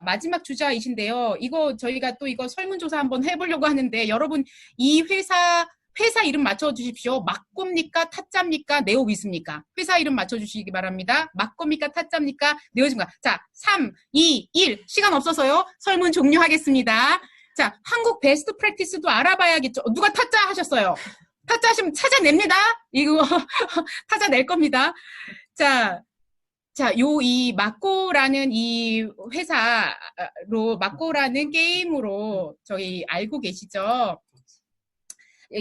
마지막 주자이신데요. 이거 저희가 또 이거 설문조사 한번 해보려고 하는데 여러분 이 회사 이름 맞춰주십시오. 막고입니까? 타짜입니까? 네오위스입니까? 회사 이름 맞춰주시기 바랍니다. 막고입니까? 타짜입니까? 네오위스입니까? 자, 3, 2, 1. 시간 없어서요. 설문 종료하겠습니다. 자, 한국 베스트 프랙티스도 알아봐야겠죠. 누가 타짜 하셨어요? 타짜 하시면 찾아냅니다. 이거 찾아낼 겁니다. 자, 이 마코라는 이 회사로, 마코라는 게임으로 저희 알고 계시죠?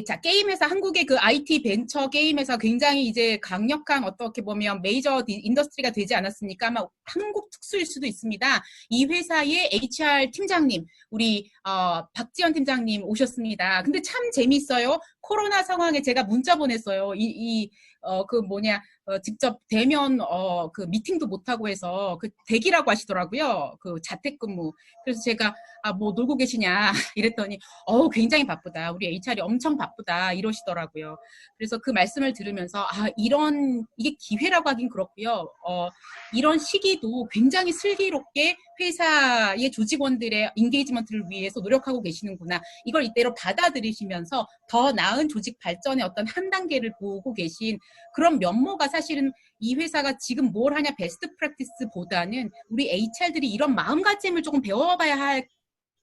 자, 게임 회사, 한국의 그 IT 벤처 게임 회사 굉장히 이제 강력한 어떻게 보면 메이저 인더스트리가 되지 않았습니까? 아마 한국 특수일 수도 있습니다. 이 회사의 HR 팀장님, 우리 박지연 팀장님 오셨습니다. 근데 참 재밌어요. 코로나 상황에 제가 문자 보냈어요. 직접 대면 그 미팅도 못하고 해서 그 대기라고 하시더라고요. 그 자택근무. 그래서 제가 뭐 놀고 계시냐 이랬더니 굉장히 바쁘다. 우리 HR이 엄청 바쁘다 이러시더라고요. 그래서 그 말씀을 들으면서 이게 기회라고 하긴 그렇고요. 이런 시기도 굉장히 슬기롭게 회사의 조직원들의 인게이지먼트를 위해서 노력하고 계시는구나. 이걸 이대로 받아들이시면서 더 나은 조직 발전의 어떤 한 단계를 보고 계신 그런 면모가 사실은 이 회사가 지금 뭘 하냐 베스트 프랙티스보다는 우리 HR들이 이런 마음가짐을 조금 배워봐야 할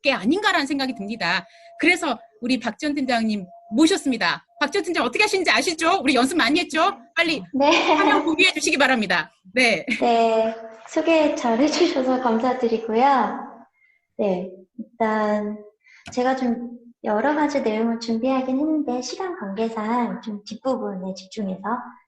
게 아닌가라는 생각이 듭니다. 그래서 우리 박지연 팀장님 모셨습니다. 박지연 팀장 어떻게 하시는지 아시죠? 우리 연습 많이 했죠? 빨리 네. 화면 공유해 주시기 바랍니다. 네. 네. 소개 잘 해주셔서 감사드리고요. 네. 일단 제가 좀 여러 가지 내용을 준비하긴 했는데 시간 관계상 좀 뒷부분에 집중해서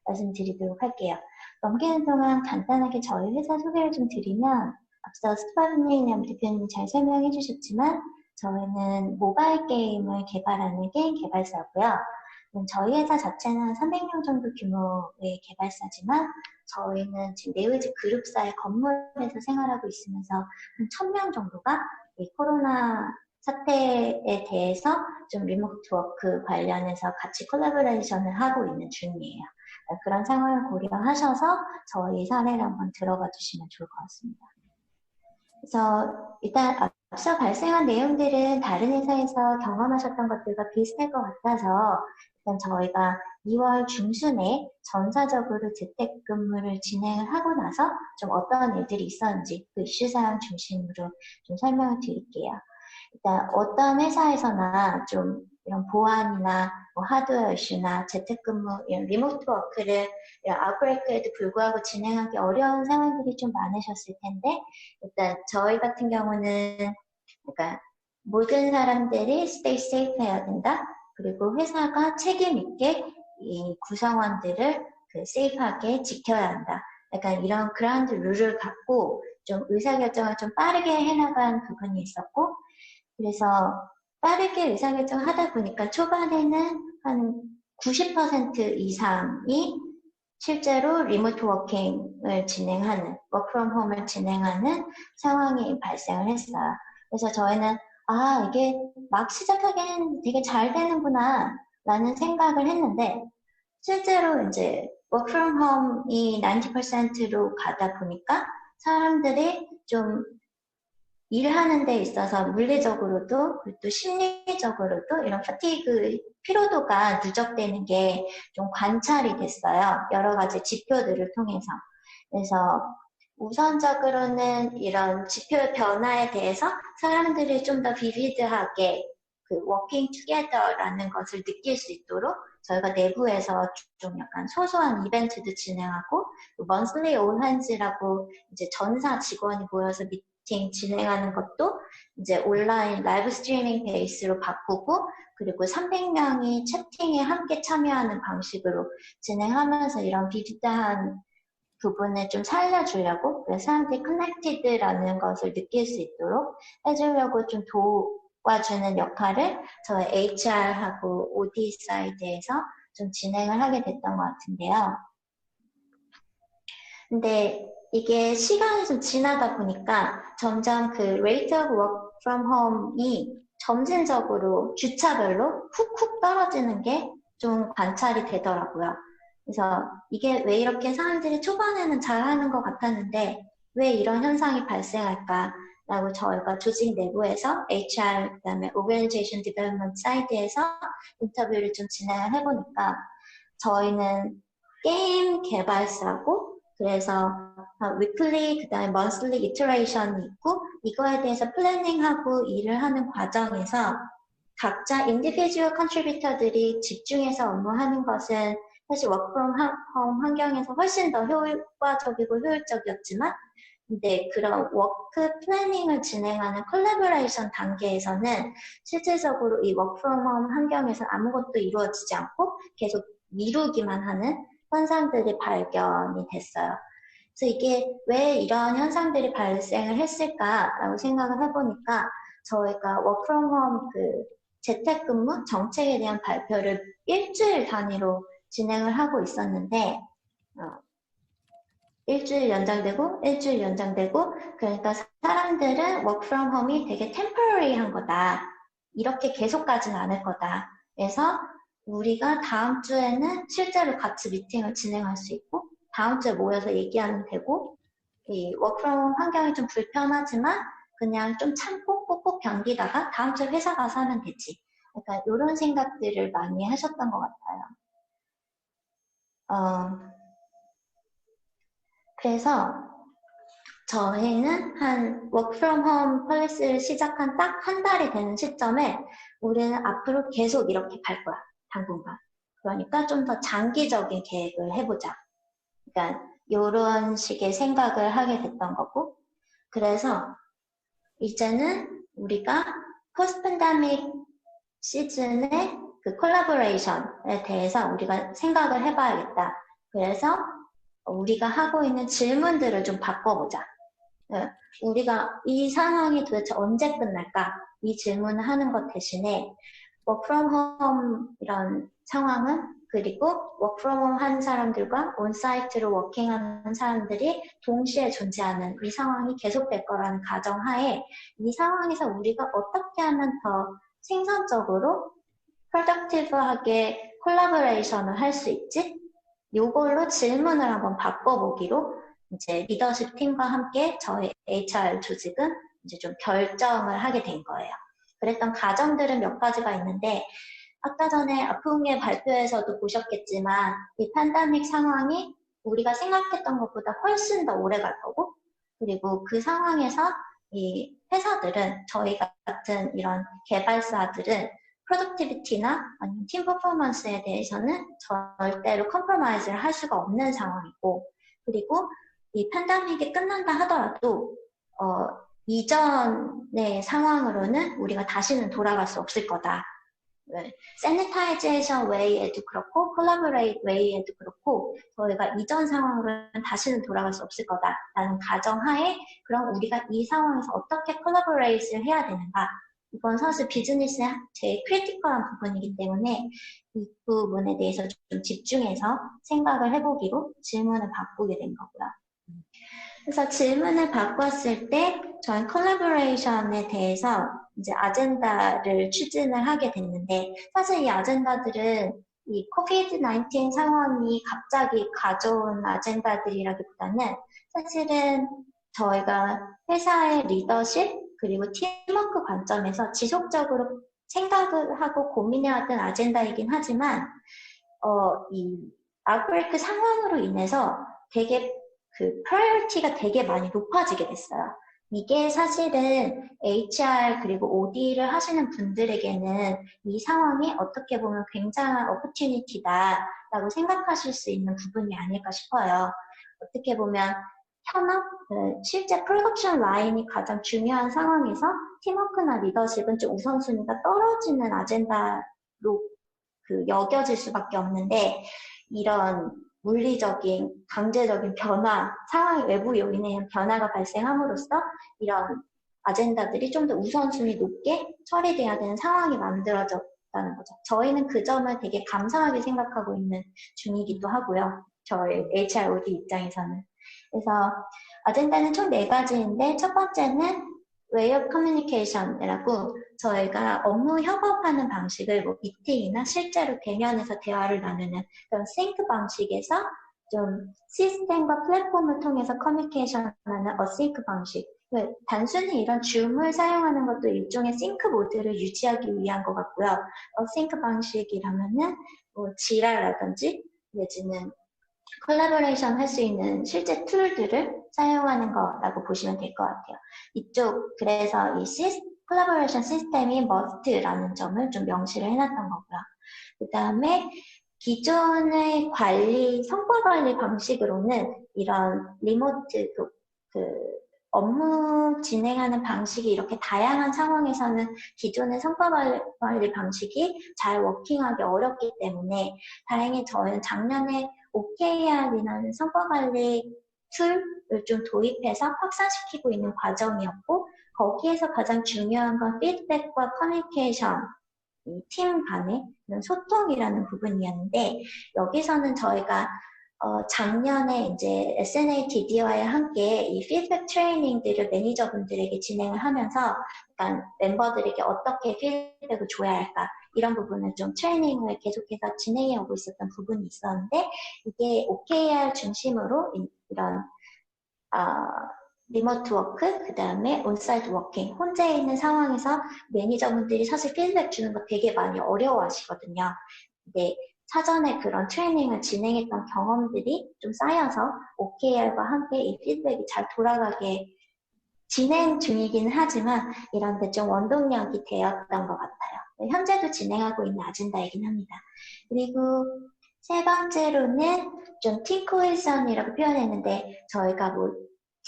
말씀드리도록 할게요. 넘기는 동안 간단하게 저희 회사 소개를 좀 드리면 앞서 스파르님이나 대표님이 잘 설명해 주셨지만 저희는 모바일 게임을 개발하는 게임 개발사고요. 저희 회사 자체는 300명 정도 규모의 개발사지만 저희는 지금 네오위즈 그룹사의 건물에서 생활하고 있으면서 한 1000명 정도가 이 코로나 사태에 대해서 좀 리모트 워크 관련해서 같이 콜라보레이션을 하고 있는 중이에요. 그런 상황을 고려하셔서 저희 사례를 한번 들어가 주시면 좋을 것 같습니다. 그래서 일단 앞서 발생한 내용들은 다른 회사에서 경험하셨던 것들과 비슷할 것 같아서 일단 저희가 2월 중순에 전사적으로 재택근무를 진행을 하고 나서 좀 어떤 일들이 있었는지 그 이슈사항 중심으로 좀 설명을 드릴게요. 일단 어떤 회사에서나 좀 이런 보안이나 뭐 하드웨어 이슈나 재택근무, 이런 리모트 워크를 이런 아웃브레이크에도 불구하고 진행하기 어려운 상황들이 좀 많으셨을 텐데 일단 저희 같은 경우는 그러니까 모든 사람들이 stay safe 해야 된다. 그리고 회사가 책임 있게 이 구성원들을 그 세이프하게 지켜야 한다. 약간 이런 그라운드 룰을 갖고 좀 의사결정을 좀 빠르게 해나간 부분이 있었고 그래서 빠르게 의사결정을 하다 보니까 초반에는 한 90% 이상이 실제로 리모트 워킹을 진행하는, 워크 프롬 홈을 진행하는 상황이 발생을 했어요. 그래서 저희는 이게 막 시작하기엔 되게 잘 되는구나 라는 생각을 했는데 실제로 이제 워크 프롬 홈이 90%로 가다 보니까 사람들이 좀 일하는 데 있어서 물리적으로도 그리고 또 심리적으로도 이런 파티그 피로도가 누적되는 게 좀 관찰이 됐어요. 여러 가지 지표들을 통해서. 그래서 우선적으로는 이런 지표 변화에 대해서 사람들이 좀 더 비비드하게 그 워킹 투게더라는 것을 느낄 수 있도록 저희가 내부에서 좀 약간 소소한 이벤트도 진행하고 monthly all hands라고 이제 전사 직원이 모여서 미팅 진행하는 것도 이제 온라인 라이브 스트리밍 베이스로 바꾸고 그리고 300명이 채팅에 함께 참여하는 방식으로 진행하면서 이런 비슷한 부분을 좀 살려주려고 그래서 사람들이 커넥티드라는 것을 느낄 수 있도록 해주려고 좀 도와주는 역할을 저희 HR하고 OD 사이드에서 좀 진행을 하게 됐던 것 같은데요. 근데 이게 시간이 좀 지나다 보니까 점점 그 rate of work from home이 점진적으로 주차별로 훅훅 떨어지는 게 좀 관찰이 되더라고요. 그래서 이게 왜 이렇게 사람들이 초반에는 잘하는 것 같았는데 왜 이런 현상이 발생할까? 라고 저희가 조직 내부에서 HR, 그다음에 Organization Development 사이드에서 인터뷰를 좀 진행을 해보니까 저희는 게임 개발사고 그래서 위클리 그다음에 monthly iteration이 있고 이거에 대해서 플래닝하고 일을 하는 과정에서 각자 individual contributor들이 집중해서 업무하는 것은 사실 work from home 환경에서 훨씬 더 효과적이고 효율적이었지만 근데 그런 워크 플래닝을 진행하는 콜라보레이션 단계에서는 실질적으로 이 워크 프롬 홈 환경에서 아무것도 이루어지지 않고 계속 미루기만 하는 현상들이 발견이 됐어요. 그래서 이게 왜 이런 현상들이 발생을 했을까라고 생각을 해보니까 저희가 워크 프롬 홈 재택근무 정책에 대한 발표를 일주일 단위로 진행을 하고 있었는데 일주일 연장되고 일주일 연장되고 그러니까 사람들은 work from home이 되게 temporary한 거다. 이렇게 계속 가진 않을 거다. 그래서 우리가 다음 주에는 실제로 같이 미팅을 진행할 수 있고 다음 주에 모여서 얘기하면 되고 이 work from home 환경이 좀 불편하지만 그냥 좀 참고 꾹꾹 견디다가 다음 주에 회사 가서 하면 되지. 그러니까 이런 생각들을 많이 하셨던 것 같아요. 그래서 저희는 한 work from home 폴리시를 시작한 딱 한 달이 되는 시점에 우리는 앞으로 계속 이렇게 갈 거야, 당분간. 그러니까 좀 더 장기적인 계획을 해보자. 그러니까 이런 식의 생각을 하게 됐던 거고 그래서 이제는 우리가 포스트 팬데믹 시즌의 그 콜라보레이션에 대해서 우리가 생각을 해봐야겠다. 그래서 우리가 하고 있는 질문들을 좀 바꿔보자. 우리가 이 상황이 도대체 언제 끝날까? 이 질문을 하는 것 대신에 work from home 이런 상황은 그리고 work from home 하는 사람들과 온사이트로 워킹하는 사람들이 동시에 존재하는 이 상황이 계속될 거라는 가정하에 이 상황에서 우리가 어떻게 하면 더 생산적으로 프로덕티브하게 콜라보레이션을 할 수 있지? 요걸로 질문을 한번 바꿔보기로 이제 리더십 팀과 함께 저희 HR 조직은 이제 좀 결정을 하게 된 거예요. 그랬던 과정들은 몇 가지가 있는데 아까 전에 아프웅의 발표에서도 보셨겠지만 이 팬데믹 상황이 우리가 생각했던 것보다 훨씬 더 오래 갈 거고 그리고 그 상황에서 이 회사들은 저희 같은 이런 개발사들은 프로덕티비티나 아니면 팀 퍼포먼스에 대해서는 절대로 컴프로마이즈를 할 수가 없는 상황이고 그리고 이 팬데믹이 끝난다 하더라도 이전의 상황으로는 우리가 다시는 돌아갈 수 없을 거다. 세니타이제이션 웨이에도 그렇고 콜라보레이트 웨이에도 그렇고 저희가 이전 상황으로는 다시는 돌아갈 수 없을 거다라는 가정하에 그럼 우리가 이 상황에서 어떻게 콜라보레이트를 해야 되는가 이건 사실 비즈니스의 제일 크리티컬한 부분이기 때문에 이 부분에 대해서 좀 집중해서 생각을 해보기로 질문을 바꾸게 된 거고요. 그래서 질문을 바꿨을 때 저희 콜라보레이션에 대해서 이제 아젠다를 추진을 하게 됐는데 사실 이 아젠다들은 이 코비드-19 상황이 갑자기 가져온 아젠다들이라기보다는 사실은 저희가 회사의 리더십 그리고 팀워크 관점에서 지속적으로 생각을 하고 고민해왔던 아젠다이긴 하지만 이 아웃브레이크 상황으로 인해서 되게 프라이어티가 되게 많이 높아지게 됐어요. 이게 사실은 HR 그리고 OD를 하시는 분들에게는 이 상황이 어떻게 보면 굉장한 오퍼튜니티다라고 생각하실 수 있는 부분이 아닐까 싶어요. 어떻게 보면 현업, 실제 프로덕션 라인이 가장 중요한 상황에서 팀워크나 리더십은 좀 우선순위가 떨어지는 아젠다로 여겨질 수밖에 없는데 이런 물리적인, 강제적인 변화, 상황의 외부 요인에 의한 변화가 발생함으로써 이런 아젠다들이 좀 더 우선순위 높게 처리돼야 되는 상황이 만들어졌다는 거죠. 저희는 그 점을 되게 감사하게 생각하고 있는 중이기도 하고요. 저희 HROD 입장에서는. 그래서 아젠다는 총 4가지인데 첫 번째는 Way of Communication이라고 저희가 업무 협업하는 방식을 뭐 미팅이나 실제로 대면에서 대화를 나누는 그런 싱크 방식에서 좀 시스템과 플랫폼을 통해서 커뮤니케이션하는 어싱크 방식 단순히 이런 줌을 사용하는 것도 일종의 싱크 모드를 유지하기 위한 것 같고요. 싱크 방식이라면은 뭐 지라라든지 내지는 콜라보레이션 할 수 있는 실제 툴들을 사용하는 거라고 보시면 될 것 같아요. 이쪽 그래서 이 콜라보레이션 시스템이 must라는 점을 좀 명시를 해놨던 거고요. 그 다음에 기존의 성과 관리 방식으로는 이런 리모트 업무 진행하는 방식이 이렇게 다양한 상황에서는 기존의 성과 관리 방식이 잘 워킹하기 어렵기 때문에 다행히 저희는 작년에 OKR이라는 성과 관리 툴을 좀 도입해서 확산시키고 있는 과정이었고 거기에서 가장 중요한 건 피드백과 커뮤니케이션 팀 간의 소통이라는 부분이었는데 여기서는 저희가 작년에 이제 SNA-DD와 함께 이 피드백 트레이닝들을 매니저분들에게 진행을 하면서 약간 멤버들에게 어떻게 피드백을 줘야 할까 이런 부분을 좀 트레이닝을 계속해서 진행해 오고 있었던 부분이 있었는데 이게 OKR 중심으로 이런 리모트 워크, 그 다음에 온사이트 워킹, 혼자 있는 상황에서 매니저분들이 사실 피드백 주는 거 되게 많이 어려워 하시거든요. 근데 사전에 그런 트레이닝을 진행했던 경험들이 좀 쌓여서 OKR과 함께 이 피드백이 잘 돌아가게 진행 중이긴 하지만 이런 데 좀 원동력이 되었던 것 같아요. 현재도 진행하고 있는 아젠다이긴 합니다. 그리고 세 번째로는 좀 팀 코헤전이라고 표현했는데 저희가 뭐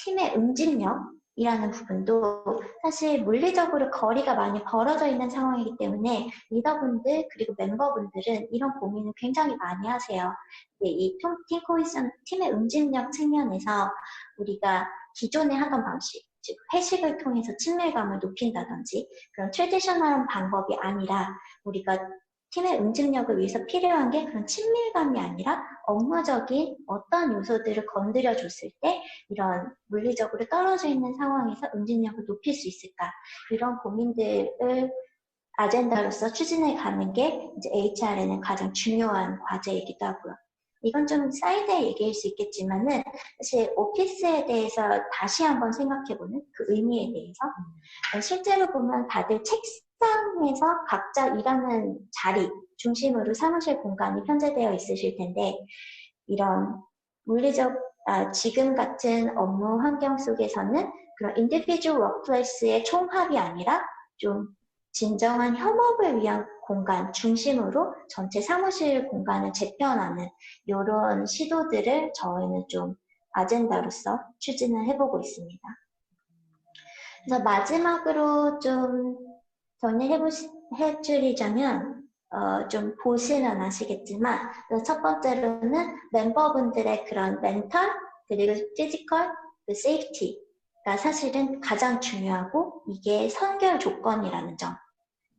팀의 응집력이라는 부분도 사실 물리적으로 거리가 많이 벌어져 있는 상황이기 때문에 리더분들 그리고 멤버분들은 이런 고민을 굉장히 많이 하세요. 이 팀 코헤전, 팀의 응집력 측면에서 우리가 기존에 하던 방식, 즉 회식을 통해서 친밀감을 높인다든지 그런 트레디셔널한 방법이 아니라 우리가 팀의 응집력을 위해서 필요한 게 그런 친밀감이 아니라 업무적인 어떤 요소들을 건드려 줬을 때 이런 물리적으로 떨어져 있는 상황에서 응집력을 높일 수 있을까 이런 고민들을 아젠다로서 추진해 가는 게 이제 HR에는 가장 중요한 과제이기도 하고요. 이건 좀 사이드의 얘기일 수 있겠지만은 사실 오피스에 대해서 다시 한번 생각해보는 그 의미에 대해서 실제로 보면 다들 책상에서 각자 일하는 자리 중심으로 사무실 공간이 편제되어 있으실 텐데 이런 물리적 지금 같은 업무 환경 속에서는 그런 인디비주얼 워크플레이스의 총합이 아니라 좀 진정한 협업을 위한 공간 중심으로 전체 사무실 공간을 재편하는 이런 시도들을 저희는 좀 아젠다로서 추진을 해보고 있습니다. 그래서 마지막으로 좀 정리해드리자면 좀 보시면 아시겠지만 첫 번째로는 멤버분들의 그런 멘탈 그리고 피지컬, 그 세이프티가 사실은 가장 중요하고 이게 선결 조건이라는 점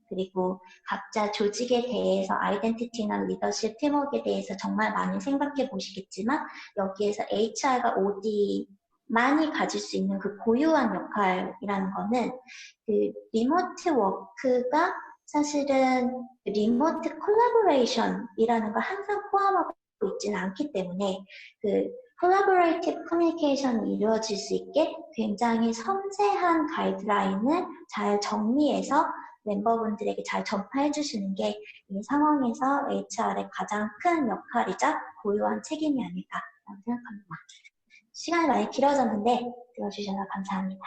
그리고 각자 조직에 대해서 아이덴티티나 리더십 팀워크에 대해서 정말 많이 생각해 보시겠지만 여기에서 HR과 OD만이 가질 수 있는 그 고유한 역할이라는 거는 그 리모트 워크가 사실은 리모트 콜라보레이션이라는 걸 항상 포함하고 있지는 않기 때문에 그 콜라보레이티브 커뮤니케이션이 이루어질 수 있게 굉장히 섬세한 가이드라인을 잘 정리해서 멤버분들에게 잘 전파해 주시는 게 이 상황에서 HR의 가장 큰 역할이자 고유한 책임이 아닐까라고 생각합니다. 시간이 많이 길어졌는데 들어주셔서 감사합니다.